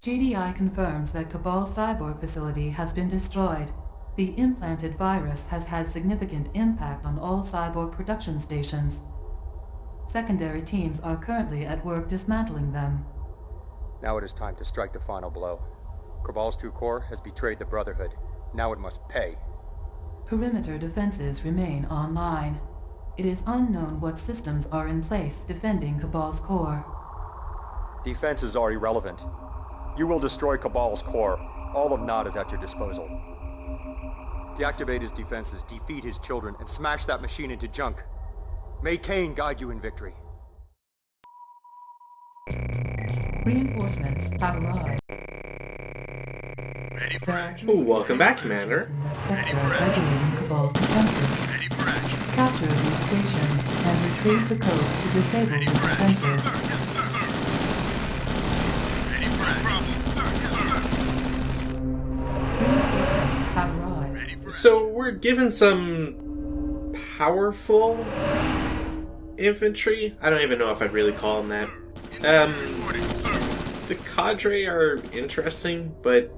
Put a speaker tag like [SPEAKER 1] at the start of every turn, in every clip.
[SPEAKER 1] GDI confirms that Cabal cyborg facility has been destroyed. The implanted virus has had significant impact on all cyborg production stations. Secondary teams are currently at work dismantling them.
[SPEAKER 2] Now it is time to strike the final blow. Cabal's 2 Corps has betrayed the Brotherhood. Now it must pay.
[SPEAKER 1] Perimeter defenses remain online. It is unknown what systems are in place defending Cabal's core.
[SPEAKER 2] Defenses are irrelevant. You will destroy Cabal's core. All of Nod is at your disposal. Deactivate his defenses, defeat his children, and smash that machine into junk. May Kane guide you in victory.
[SPEAKER 1] Reinforcements have arrived.
[SPEAKER 3] Ready for action. Welcome back, Commander.
[SPEAKER 1] Ready for action. Cabal's defenses.
[SPEAKER 3] Ready for action.
[SPEAKER 1] Capture these stations and retrieve the codes to disable
[SPEAKER 3] Ready
[SPEAKER 1] these
[SPEAKER 3] for action.
[SPEAKER 1] defenses.
[SPEAKER 3] Yes, sir. Ready for action.
[SPEAKER 1] Reinforcements have arrived.
[SPEAKER 3] Ready for so we're given some powerful infantry. I don't even know if I'd really call them that. The cadre are interesting, but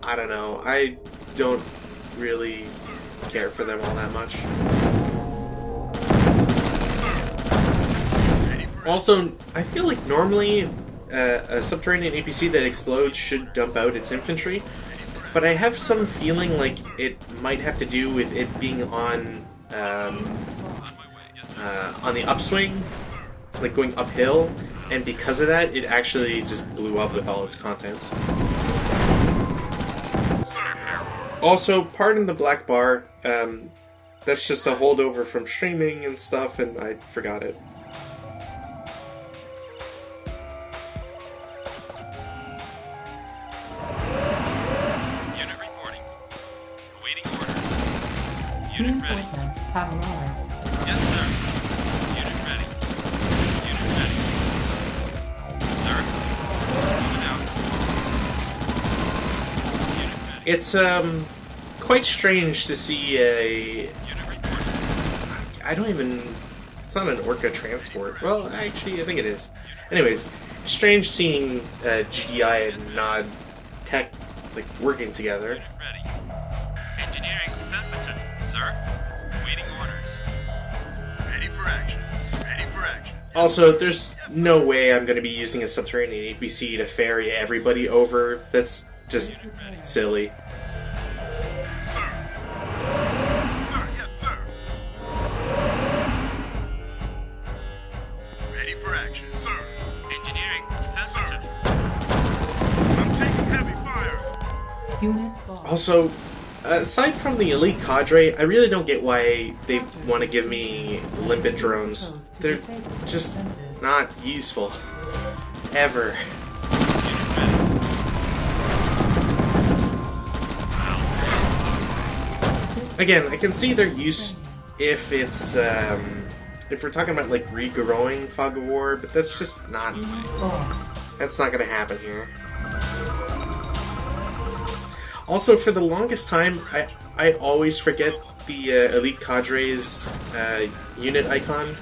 [SPEAKER 3] I don't know. I don't really care for them all that much. Also, I feel like normally a subterranean APC that explodes should dump out its infantry, but I have some feeling like it might have to do with it being on the upswing, like going uphill, and because of that, it actually just blew up with all its contents. Also, pardon the black bar, that's just a holdover from streaming and stuff, and I forgot it.
[SPEAKER 4] Unit reporting. Awaiting orders. Unit ready.
[SPEAKER 1] Reinforcements have arrived.
[SPEAKER 4] Yes, sir. Unit ready. Unit ready. Sir. Moving out. Unit ready.
[SPEAKER 3] It's quite strange to see a...
[SPEAKER 4] Unit reporting.
[SPEAKER 3] I don't even... It's not an Orca transport. Well, actually, I think it is. Anyways, strange seeing GDI and Nod Tech like working together.
[SPEAKER 4] Unit ready. Engineering affirmative, sir. Waiting orders. Ready for action. Ready for action.
[SPEAKER 3] Also, there's no way I'm going to be using a subterranean APC to ferry everybody over. That's just silly.
[SPEAKER 4] Sir. Sir, yes, sir. Ready for action, sir. Engineering affirmative. I'm taking heavy fire.
[SPEAKER 1] Unit lost.
[SPEAKER 3] Also, aside from the elite cadre, I really don't get why they want to give me limpet drones. They're just not useful. Ever. Again, I can see their use if it's, if we're talking about, like, regrowing Fog of War, but that's just not... That's not gonna happen here. Also, for the longest time, I always forget the Elite Cadre's unit icon,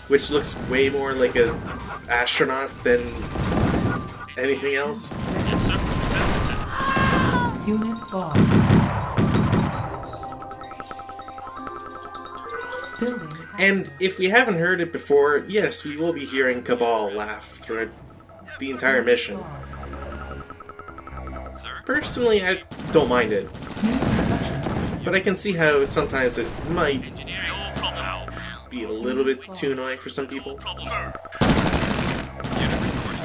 [SPEAKER 3] which looks way more like an astronaut than anything else.
[SPEAKER 4] Yes, sir. Affirmative.
[SPEAKER 1] Unit lost. Building.
[SPEAKER 3] And if we haven't heard it before, yes, we will be hearing Cabal laugh throughout the entire mission.
[SPEAKER 1] Lost.
[SPEAKER 4] Sir.
[SPEAKER 3] Personally, I don't mind it,
[SPEAKER 1] New construction.
[SPEAKER 3] but I can see how sometimes it might
[SPEAKER 4] Engineering. No problem.
[SPEAKER 3] be a little bit too annoying for some people.
[SPEAKER 4] Trouble, sir. Unit reporting.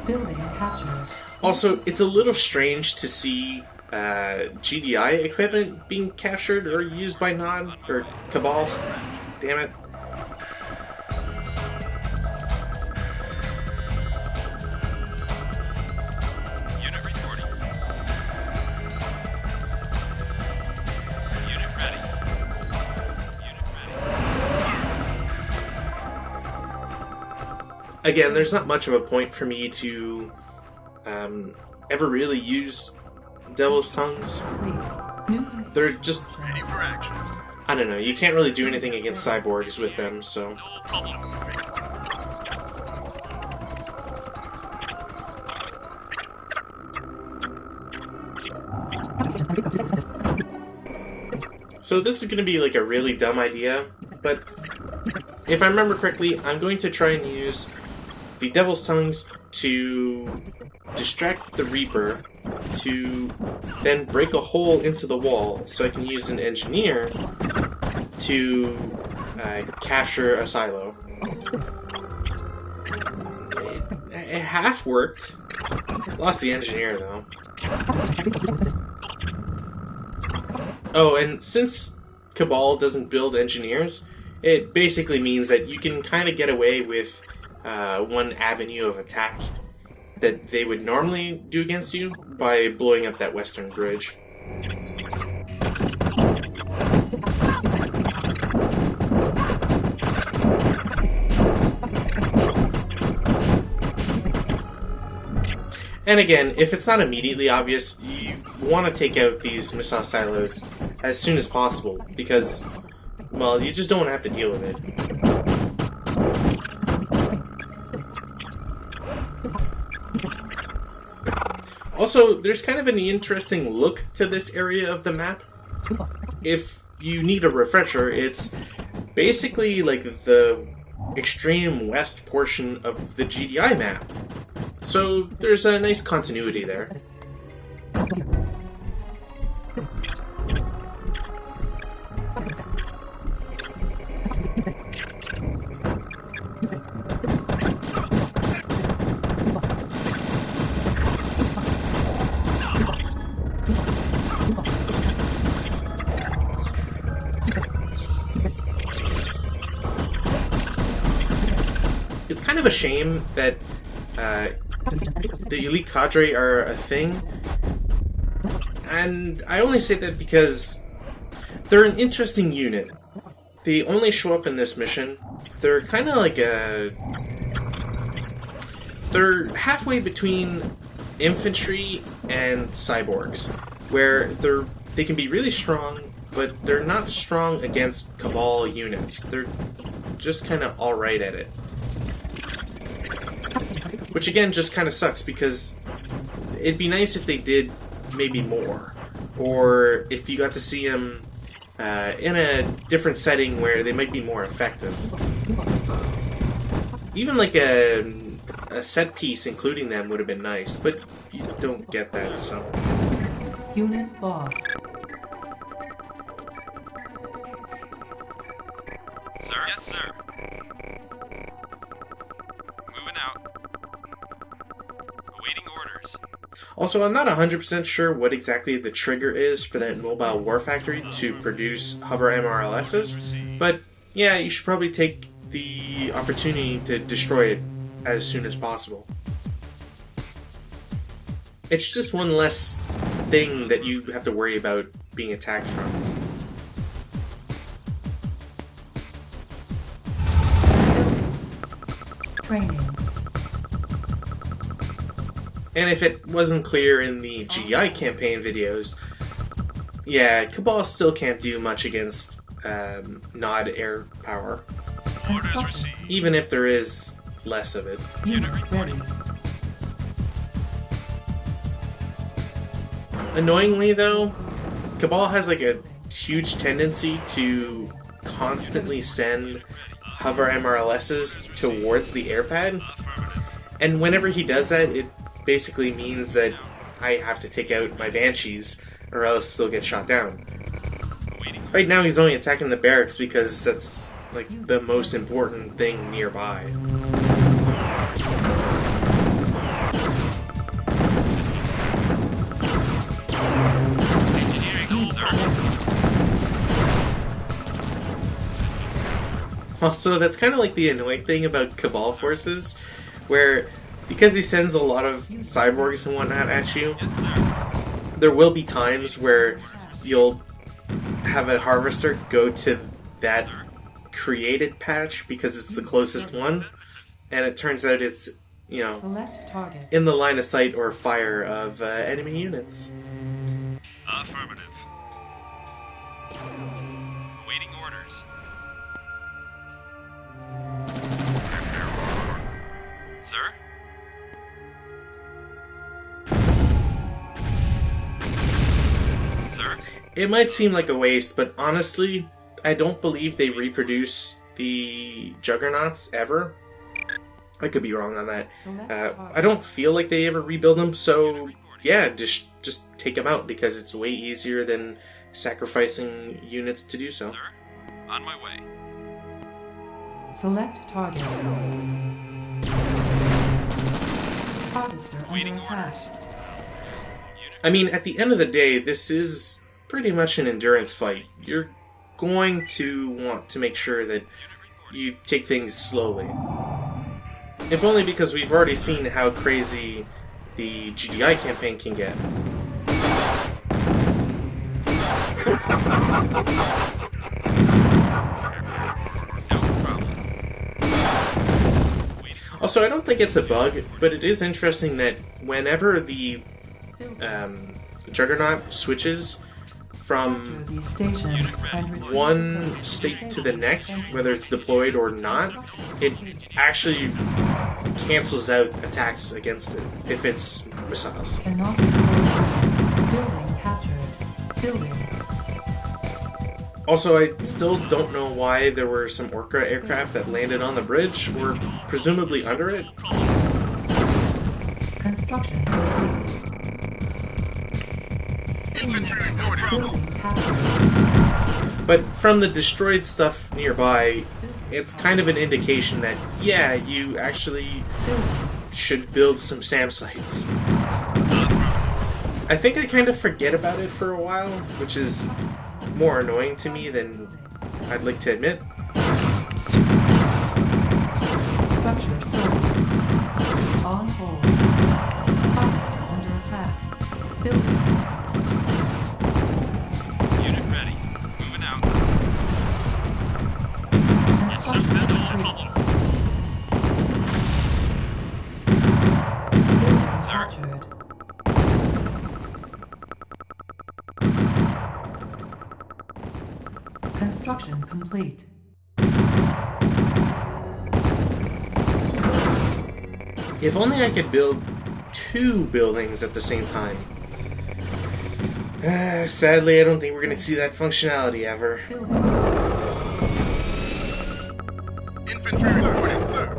[SPEAKER 1] Building captured.
[SPEAKER 3] Also, it's a little strange to see GDI equipment being captured or used by Nod or Cabal. Damn it.
[SPEAKER 4] Unit reporting. Unit ready. Unit ready.
[SPEAKER 3] Again, there's not much of a point for me to ever really use Devil's Tongues.
[SPEAKER 1] Wait. New construction.
[SPEAKER 3] They're just,
[SPEAKER 4] Ready for action.
[SPEAKER 3] I don't know, you can't really do anything against cyborgs with them, so...
[SPEAKER 4] No problem.
[SPEAKER 3] So this is going to be like a really dumb idea, but if I remember correctly, I'm going to try and use the Devil's Tongues to distract the Reaper, to then break a hole into the wall so I can use an engineer to capture a silo. It half worked. Lost the engineer though. Oh, and since Cabal doesn't build engineers, it basically means that you can kind of get away with one avenue of attack that they would normally do against you by blowing up that western bridge. And again, if it's not immediately obvious, you want to take out these missile silos as soon as possible, because, well, you just don't want to have to deal with it. Also, there's kind of an interesting look to this area of the map. If you need a refresher, it's basically like the extreme west portion of the GDI map. So there's a nice continuity there. It's kind of a shame that the elite cadre are a thing, and I only say that because they're an interesting unit. They only show up in this mission. They're kind of like they're halfway between infantry and cyborgs, where they can be really strong, but they're not strong against Cabal units. They're just kind of alright at it. Which again just kind of sucks, because it'd be nice if they did maybe more, or if you got to see them in a different setting where they might be more effective. Even like a set piece including them would have been nice, but you don't get that, so.
[SPEAKER 1] Unit lost.
[SPEAKER 4] Sir? Yes, sir. Moving out. Awaiting orders.
[SPEAKER 3] Also, I'm not 100% sure what exactly the trigger is for that mobile war factory to produce hover MRLSs, but yeah, you should probably take the opportunity to destroy it as soon as possible. It's just one less thing that you have to worry about being attacked from.
[SPEAKER 1] Training.
[SPEAKER 3] And if it wasn't clear in the GI campaign videos, yeah, Cabal still can't do much against Nod air power.
[SPEAKER 4] Orders received.
[SPEAKER 3] Even if there is less of it.
[SPEAKER 1] Unit ready.
[SPEAKER 3] Annoyingly though, Cabal has like a huge tendency to constantly send hover MRLSs towards the airpad, and whenever he does that, it basically means that I have to take out my Banshees or else they'll get shot down. Right now he's only attacking the barracks because that's like the most important thing nearby.
[SPEAKER 4] Engineering, sir.
[SPEAKER 3] Also, that's kind of like the annoying thing about Cabal forces, where because he sends a lot of cyborgs and whatnot at you,
[SPEAKER 4] Yes, sir.
[SPEAKER 3] there will be times where you'll have a harvester go to that created patch because it's the closest one, and it turns out it's, you know,
[SPEAKER 1] Select target.
[SPEAKER 3] in the line of sight or fire of enemy units.
[SPEAKER 4] Affirmative. Awaiting orders. Sir?
[SPEAKER 3] It might seem like a waste, but honestly, I don't believe they reproduce the Juggernauts ever. I could be wrong on that. I don't feel like they ever rebuild them, so yeah, just take them out because it's way easier than sacrificing units to do so.
[SPEAKER 4] Sir, on my way.
[SPEAKER 1] Select target. Harvester under
[SPEAKER 4] Waiting
[SPEAKER 1] attack.
[SPEAKER 3] I mean, at the end of the day, this is pretty much an endurance fight. You're going to want to make sure that you take things slowly. If only because we've already seen how crazy the GDI campaign can get. Also, I don't think it's a bug, but it is interesting that whenever the Juggernaut switches from
[SPEAKER 1] These stations and retrieve
[SPEAKER 3] one state to the next, whether it's deployed or not, it actually cancels out attacks against it if it's missiles.
[SPEAKER 1] cannot be building. Building captured. Building.
[SPEAKER 3] Also, I still don't know why there were some Orca aircraft that landed on the bridge, or presumably under it.
[SPEAKER 1] Construction complete. Building captured.
[SPEAKER 3] But from the destroyed stuff nearby, it's kind of an indication that, yeah, you actually
[SPEAKER 1] Building.
[SPEAKER 3] should build some SAM sites. I think I kind of forget about it for a while, which is more annoying to me than I'd like to admit.
[SPEAKER 1] Structure sold. On hold. Harvester under attack. Building.
[SPEAKER 4] Unit ready. Moving out. Yes, sir.
[SPEAKER 1] Construction
[SPEAKER 4] No
[SPEAKER 1] complete.
[SPEAKER 4] problem.
[SPEAKER 1] Building
[SPEAKER 4] Sir.
[SPEAKER 1] captured. Construction complete.
[SPEAKER 3] If only I could build 2 buildings at the same time. Sadly, I don't think we're going to see that functionality ever.
[SPEAKER 1] Building.
[SPEAKER 4] Infantry reporting, sir.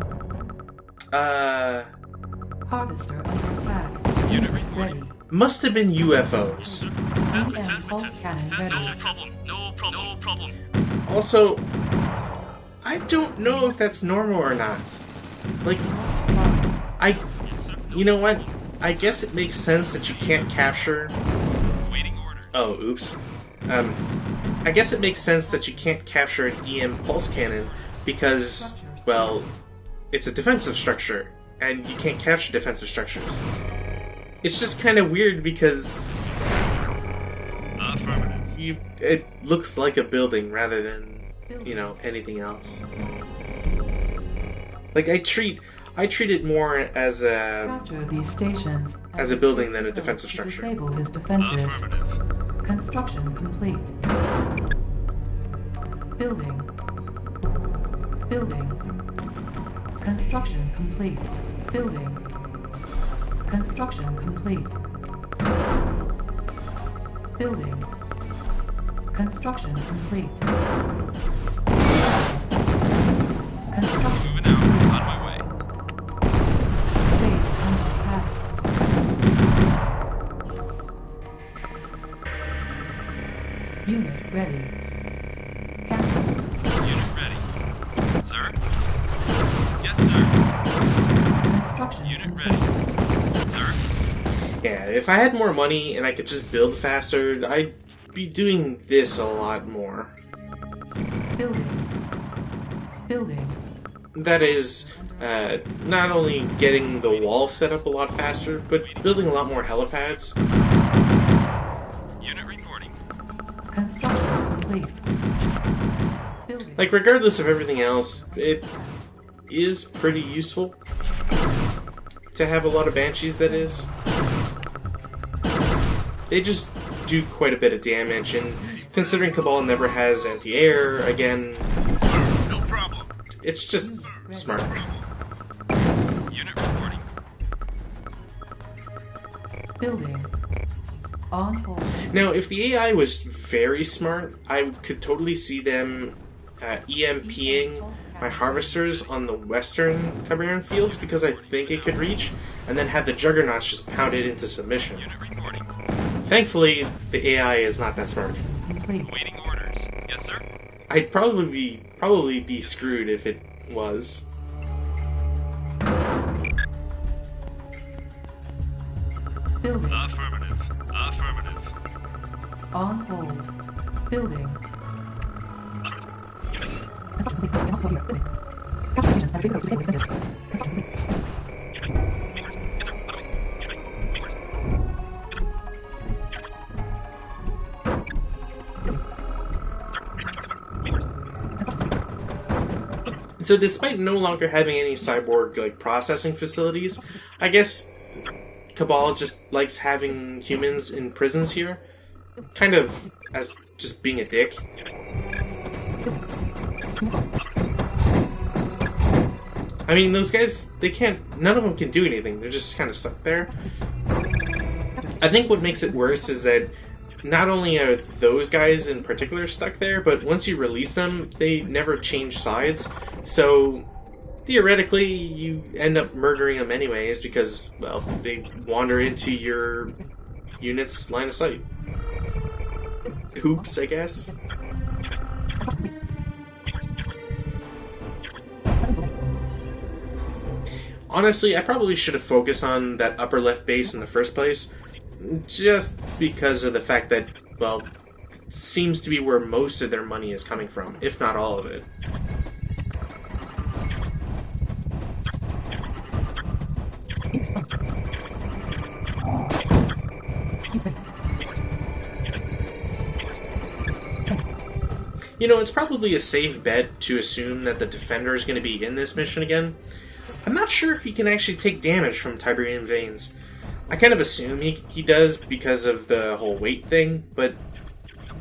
[SPEAKER 1] Harvester under attack.
[SPEAKER 4] Unit reporting.
[SPEAKER 1] Ready.
[SPEAKER 3] Must have been UFOs.
[SPEAKER 1] EM pulse cannon ready.
[SPEAKER 4] No problem. No problem. No problem.
[SPEAKER 3] Also, I don't know if that's normal or not. Like,
[SPEAKER 4] Yes, sir.
[SPEAKER 3] you know what? I guess it makes sense that you can't capture.
[SPEAKER 4] Waiting order.
[SPEAKER 3] Oh, oops. I guess it makes sense that you can't capture an EM pulse cannon because, well, it's a defensive structure, and you can't capture defensive structures. It's just kind of weird because
[SPEAKER 4] Affirmative.
[SPEAKER 3] it looks like a building rather than, you know, anything else. Like, I treat it more as a
[SPEAKER 1] Capture these stations.
[SPEAKER 3] as a building than a defensive
[SPEAKER 1] To
[SPEAKER 3] structure.
[SPEAKER 1] disable his defenses.
[SPEAKER 4] Affirmative.
[SPEAKER 1] Construction complete. Building. Building. Construction complete. Building. Construction complete. Building. Construction complete. Construction
[SPEAKER 4] Moving out. On my way.
[SPEAKER 1] base under attack. Unit ready. Captain.
[SPEAKER 4] Unit ready. Sir? Yes, sir.
[SPEAKER 1] Construction
[SPEAKER 4] Unit
[SPEAKER 1] complete.
[SPEAKER 4] ready. Sir?
[SPEAKER 3] Yeah, if I had more money and I could just build faster, I'd be doing this a lot more.
[SPEAKER 1] Building. Building.
[SPEAKER 3] That is, not only getting the wall set up a lot faster, but building a lot more helipads.
[SPEAKER 4] Unit reporting.
[SPEAKER 1] Construction complete. Building.
[SPEAKER 3] Like, regardless of everything else, it is pretty useful to have a lot of Banshees, that is. They just do quite a bit of damage, and considering Cabal never has anti-air, again,
[SPEAKER 4] No problem.
[SPEAKER 3] it's just smart.
[SPEAKER 4] Unit reporting.
[SPEAKER 1] Building. On hold.
[SPEAKER 3] Now, if the AI was very smart, I could totally see them EMPing my harvesters on the western Tiberian fields because I think it could reach, and then have the Juggernauts just pound it into submission.
[SPEAKER 4] Unit reporting.
[SPEAKER 3] Thankfully, the AI is not that smart.
[SPEAKER 1] Complete.
[SPEAKER 4] Waiting orders. Yes, sir.
[SPEAKER 3] I'd probably be screwed if it was.
[SPEAKER 1] Building.
[SPEAKER 4] Affirmative. Affirmative.
[SPEAKER 1] On hold. Building.
[SPEAKER 3] So despite no longer having any cyborg like processing facilities, I guess Cabal just likes having humans in prisons here, kind of as just being a dick. I mean, those guys, none of them can do anything, they're just kind of stuck there. I think what makes it worse is that not only are those guys in particular stuck there, but once you release them, they never change sides. So theoretically, you end up murdering them anyways because, well, they wander into your unit's line of sight. Oops, I guess. Honestly, I probably should have focused on that upper left base in the first place, just because of the fact that, well, it seems to be where most of their money is coming from, if not all of it. You know, it's probably a safe bet to assume that the Defender is going to be in this mission again. I'm not sure if he can actually take damage from Tiberian Veins. I kind of assume he does because of the whole weight thing, but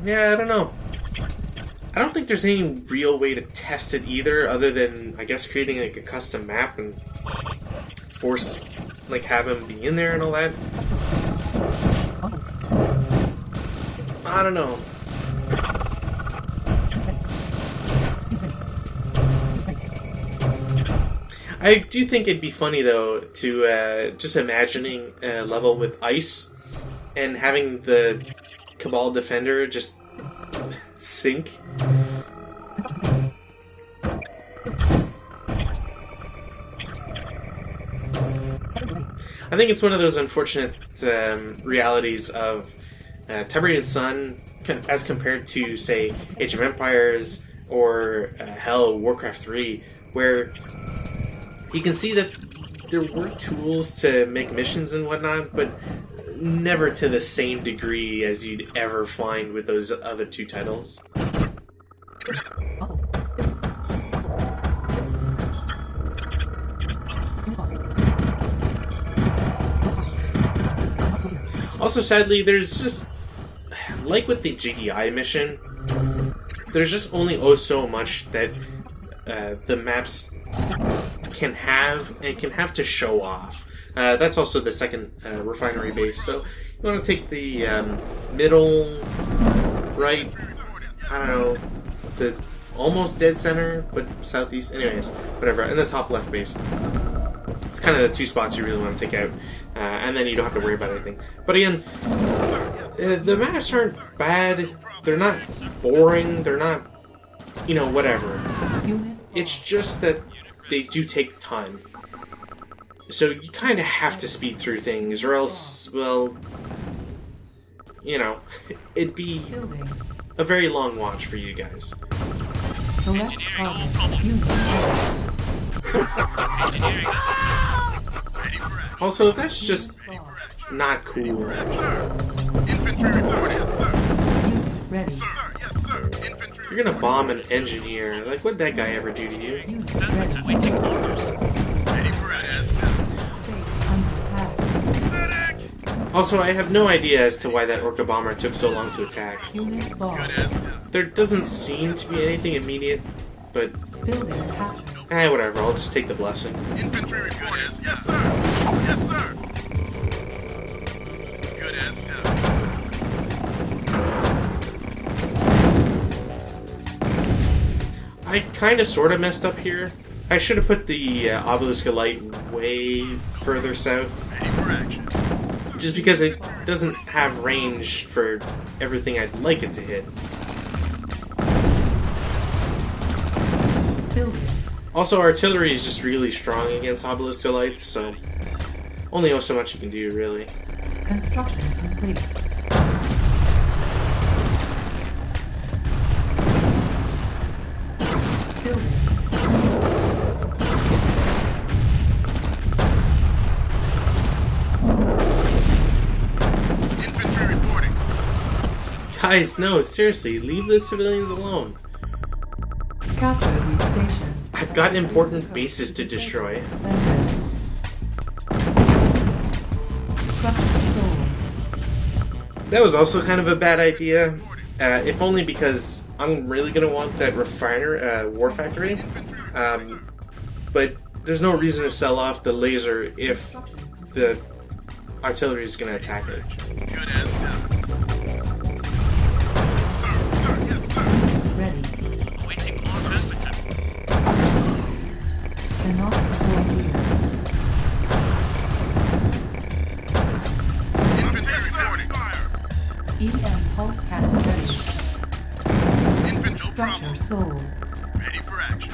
[SPEAKER 3] yeah, I don't know. I don't think there's any real way to test it either, other than, I guess, creating like a custom map and have him be in there and all that. I don't know. I do think it'd be funny, though, to just imagining a level with ice and having the Cabal Defender just sink. I think it's one of those unfortunate realities of Tiberian Sun as compared to, say, Age of Empires or hell, Warcraft 3, where you can see that there were tools to make missions and whatnot, but never to the same degree as you'd ever find with those other two titles. Also, sadly, there's just, like with the GDI mission, there's just only so much that the maps can have to show off. That's also the second refinery base. So you want to take the middle, right, I don't know, the almost dead center, but southeast, anyways, whatever, and the top left base. It's kind of the two spots you really want to take out, and then you don't have to worry about anything. But again, the maps aren't bad, they're not boring, they're not, whatever. It's just that they do take time. So you kind of have to speed through things, or else, well, it'd be a very long watch for you guys.
[SPEAKER 1] Select
[SPEAKER 4] Engineering all
[SPEAKER 1] target. Unit lost.
[SPEAKER 4] Engineering. Ready for action.
[SPEAKER 3] Also, that's just not cool.
[SPEAKER 4] Yes, sir. Infantry report. Yes, sir.
[SPEAKER 1] Unit ready.
[SPEAKER 4] Sir, yes, sir. Infantry.
[SPEAKER 3] You're gonna bomb an engineer. Like, what'd that guy ever do to you?
[SPEAKER 1] Unit
[SPEAKER 4] That's
[SPEAKER 1] ready.
[SPEAKER 4] waiting orders. Ready for action.
[SPEAKER 1] Base under attack.
[SPEAKER 4] Medic.
[SPEAKER 3] Also, I have no idea as to why that Orca bomber took so long to attack.
[SPEAKER 1] Unit
[SPEAKER 4] Good
[SPEAKER 1] lost.
[SPEAKER 4] as done.
[SPEAKER 3] There doesn't seem to be anything immediate, but
[SPEAKER 1] Building captured.
[SPEAKER 3] whatever, I'll just take the blessing.
[SPEAKER 4] Infantry report. Yes, sir. Yes, sir. Good as done.
[SPEAKER 3] I kind of sort of messed up here. I should have put the Obelisk Light way further south.
[SPEAKER 4] Ready for action.
[SPEAKER 3] Just because it doesn't have range for everything I'd like it to hit.
[SPEAKER 1] Building.
[SPEAKER 3] Also, artillery is just really strong against Obelisk Lights, so only so much you can do, really.
[SPEAKER 1] Construction complete. Building.
[SPEAKER 4] Infantry reporting.
[SPEAKER 3] Guys, no, seriously, leave the civilians alone.
[SPEAKER 1] Capture these stations.
[SPEAKER 3] I've got important bases to destroy.
[SPEAKER 1] Defenses. Structure sold.
[SPEAKER 3] That was also kind of a bad idea, if only because I'm really going to want that war factory. But there's no reason to sell off the laser if the artillery is going to attack it.
[SPEAKER 4] Good as done. Sir, yes, sir.
[SPEAKER 1] Ready.
[SPEAKER 4] Awaiting orders.
[SPEAKER 1] Cannot perform here.
[SPEAKER 4] Infantry reporting. Fire.
[SPEAKER 1] EM pulse cannon ready.
[SPEAKER 4] Infantry
[SPEAKER 1] Structure sold.
[SPEAKER 4] ready for action.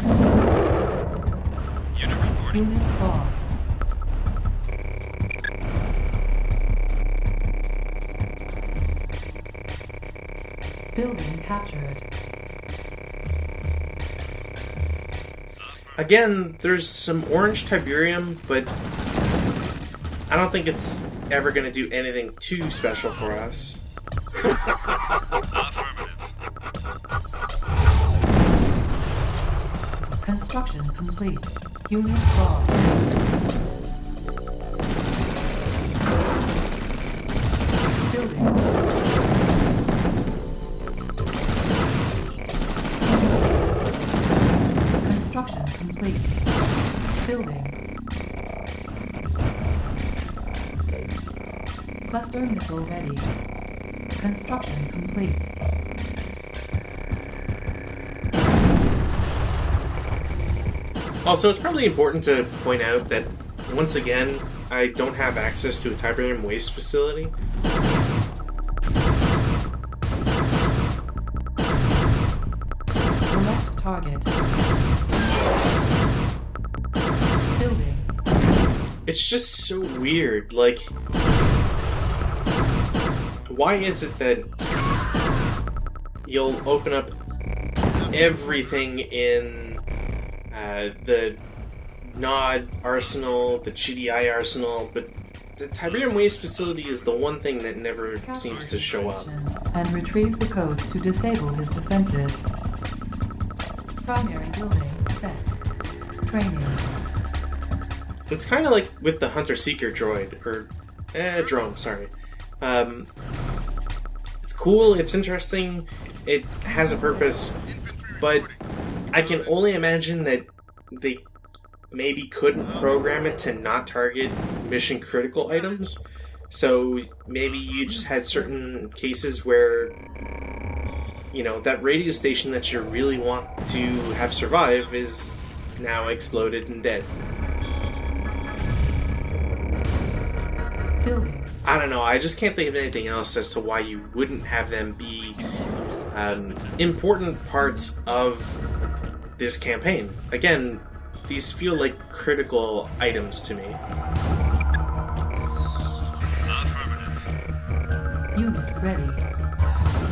[SPEAKER 4] Unit reporting.
[SPEAKER 1] Unit lost. Building captured.
[SPEAKER 3] Again, there's some orange Tiberium, but I don't think it's ever going to do anything too special for us.
[SPEAKER 4] Affirmative.
[SPEAKER 1] Construction complete. Unit lost. Building. Construction complete. Building. Cluster missile ready. Construction complete.
[SPEAKER 3] Also, it's probably important to point out that, once again, I don't have access to a Tiberium waste facility.
[SPEAKER 1] Select target. Building.
[SPEAKER 3] It's just so weird, like, why is it that you'll open up everything in the Nod arsenal, the GDI arsenal, but the Tiberium waste facility is the one thing that never seems to show up.
[SPEAKER 1] And retrieve the codes to disable his defenses. Primary building set. Training.
[SPEAKER 3] It's kind of like with the Hunter-Seeker droid, or drone, sorry. It's cool, it's interesting, it has a purpose, but I can only imagine that they maybe couldn't program it to not target mission critical items. So maybe you just had certain cases where, you know, that radio station that you really want to have survive is now exploded and dead.
[SPEAKER 1] Building.
[SPEAKER 3] I don't know, I just can't think of anything else as to why you wouldn't have them be important parts of this campaign. Again, these feel like critical items to me.
[SPEAKER 4] Affirmative.
[SPEAKER 1] Unit ready.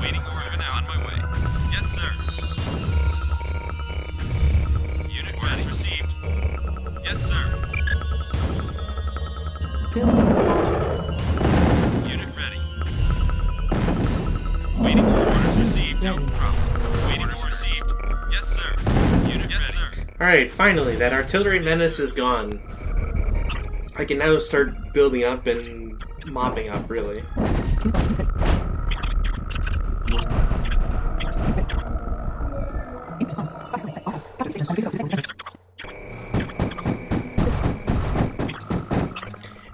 [SPEAKER 4] Waiting order now on my way. Yes, sir. Unit orders received. Yes, sir.
[SPEAKER 1] Building captured.
[SPEAKER 4] Unit ready. Waiting orders received. No
[SPEAKER 1] Ready.
[SPEAKER 4] problem. Waiting orders received. Yes, sir. Unit yes, ready. Sir.
[SPEAKER 3] Alright, finally, that artillery menace is gone. I can now start building up and mopping up, really.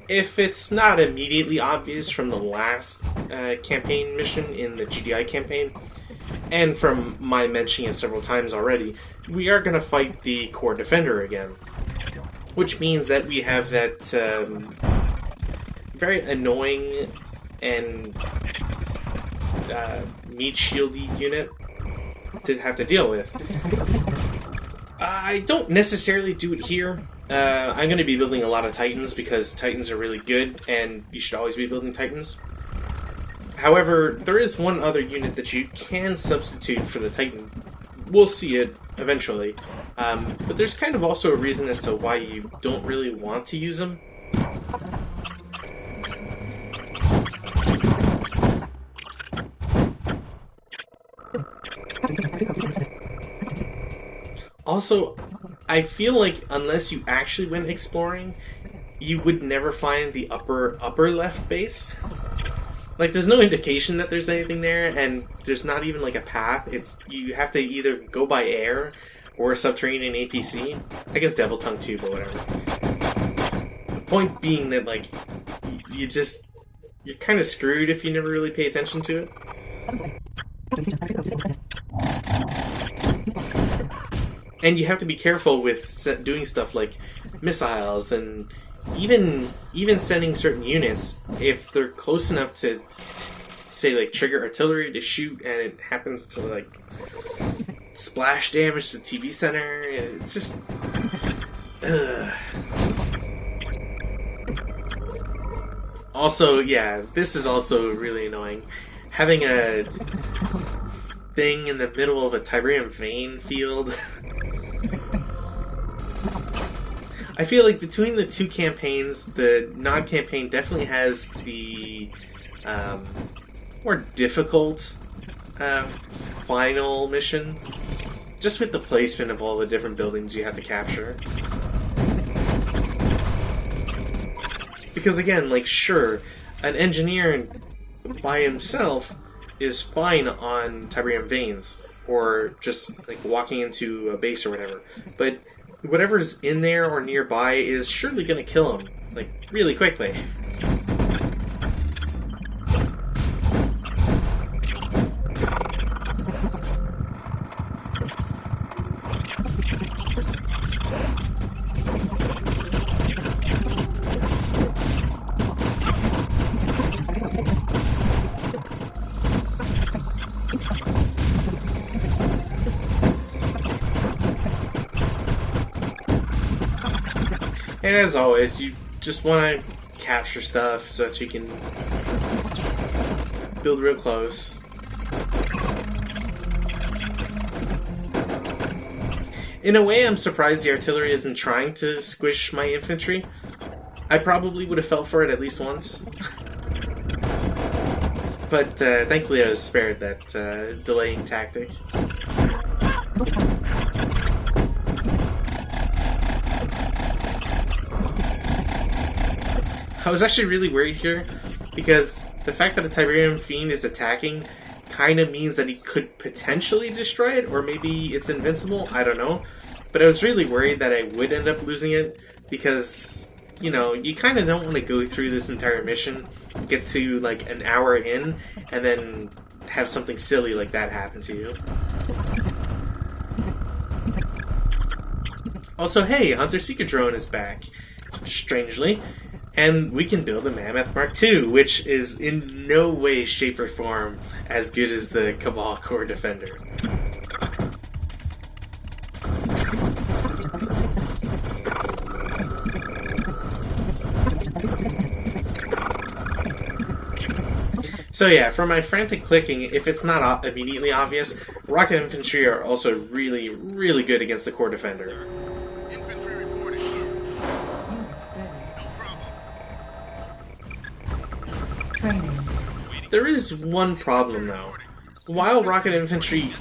[SPEAKER 3] If it's not immediately obvious from the last campaign mission in the GDI campaign, And from my mentioning it several times already, we are going to fight the core defender again. Which means that we have that very annoying and meat shieldy unit to have to deal with. I don't necessarily do it here. I'm going to be building a lot of Titans because Titans are really good and you should always be building Titans. However, there is one other unit that you can substitute for the Titan. We'll see it eventually. But there's kind of also a reason as to why you don't really want to use them. Also, I feel like unless you actually went exploring, you would never find the upper left base. Like, there's no indication that there's anything there, and there's not even like a path. You have to either go by air or a subterranean APC. I guess Devil Tongue too, but whatever. The point being that like you're kind of screwed if you never really pay attention to it. And you have to be careful with doing stuff like missiles and even sending certain units if they're close enough to, say, like trigger artillery to shoot, and it happens to like splash damage to the TV center. It's just Also, yeah, this is also really annoying. Having a thing in the middle of a Tiberium vein field. I feel like between the two campaigns, the Nod campaign definitely has the more difficult final mission, just with the placement of all the different buildings you have to capture. Because again, like, sure, an engineer by himself is fine on Tiberium veins, or just like walking into a base or whatever, but whatever's in there or nearby is surely going to kill him, like, really quickly. And as always, you just want to capture stuff so that you can build real close. In a way, I'm surprised the artillery isn't trying to squish my infantry. I probably would have fell for it at least once. But thankfully I was spared that delaying tactic. I was actually really worried here, because the fact that a Tiberium Fiend is attacking kind of means that he could potentially destroy it, or maybe it's invincible, I don't know. But I was really worried that I would end up losing it, because, you know, you kind of don't want to go through this entire mission, get to like an hour in, and then have something silly like that happen to you. Also, hey, Hunter-Seeker drone is back, strangely. And we can build a Mammoth Mark II, which is in no way, shape, or form as good as the Cabal Core Defender. So yeah, for my frantic clicking, if it's not immediately obvious, Rocket Infantry are also really, really good against the Core Defender. There is one problem though. While Rocket Infantry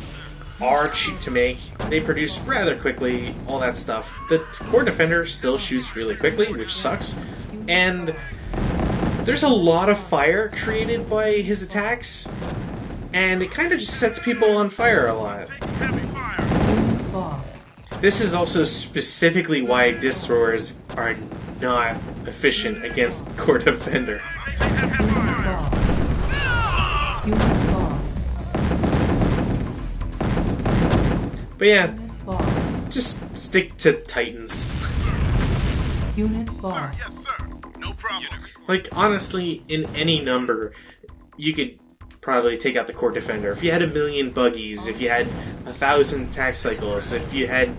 [SPEAKER 3] are cheap to make, they produce rather quickly, all that stuff, the Core Defender still shoots really quickly, which sucks, and there's a lot of fire created by his attacks, and it kind of just sets people on fire a lot. This is also specifically why disc throwers are not efficient against Core Defender. But yeah,
[SPEAKER 1] Unit lost.
[SPEAKER 3] just stick to Titans.
[SPEAKER 1] Unit
[SPEAKER 4] Sir,
[SPEAKER 1] lost.
[SPEAKER 4] yes, sir. No problem.
[SPEAKER 3] Like, honestly, in any number, you could probably take out the core defender. If you had 1,000,000 buggies, if you had 1,000 attack cycles, if you had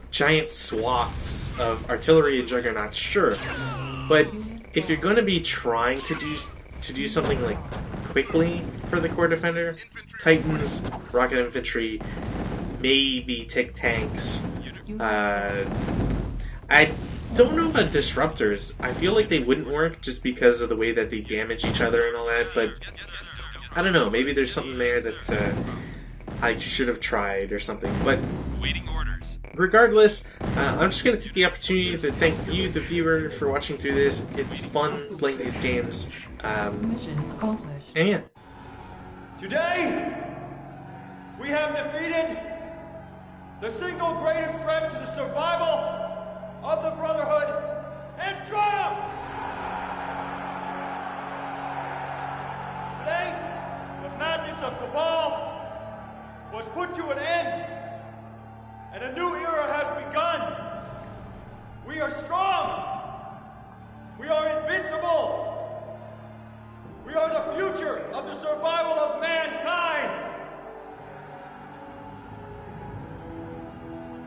[SPEAKER 3] giant swaths of artillery and juggernauts, sure. But if you're going to be trying to do something like quickly for the core defender, Titans, rocket infantry, maybe take tanks. I don't know about disruptors. I feel like they wouldn't work just because of the way that they damage each other and all that, but I don't know, maybe there's something there that I should have tried or something. But
[SPEAKER 4] Awaiting orders.
[SPEAKER 3] regardless, I'm just going to take the opportunity to thank you, the viewer, for watching through this. It's fun playing these games.
[SPEAKER 1] Mission accomplished.
[SPEAKER 3] And yeah,
[SPEAKER 2] Today, we have defeated the single greatest threat to the survival of the Brotherhood and triumph! Today, the madness of Cabal was put to an end, and a new era has begun. We are strong. We are invincible. We are the future of the survival of mankind.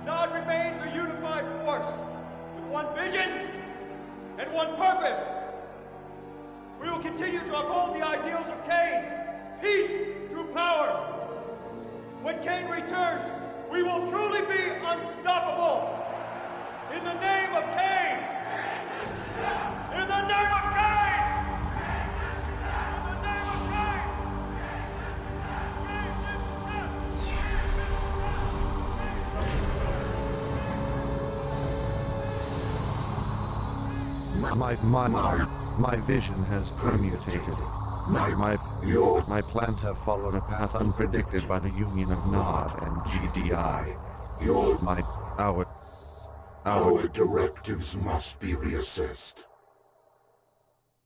[SPEAKER 2] Nod remains a unified force with one vision and one purpose. We will continue to uphold the ideals of Cain, peace through power. When Cain returns, we will truly be unstoppable. In the name of Cain! In the name of Cain! In the name of Cain!
[SPEAKER 5] My vision has permutated. My plans have followed a path unpredicted by the union of Nod and GDI.
[SPEAKER 6] Our directives must be reassessed.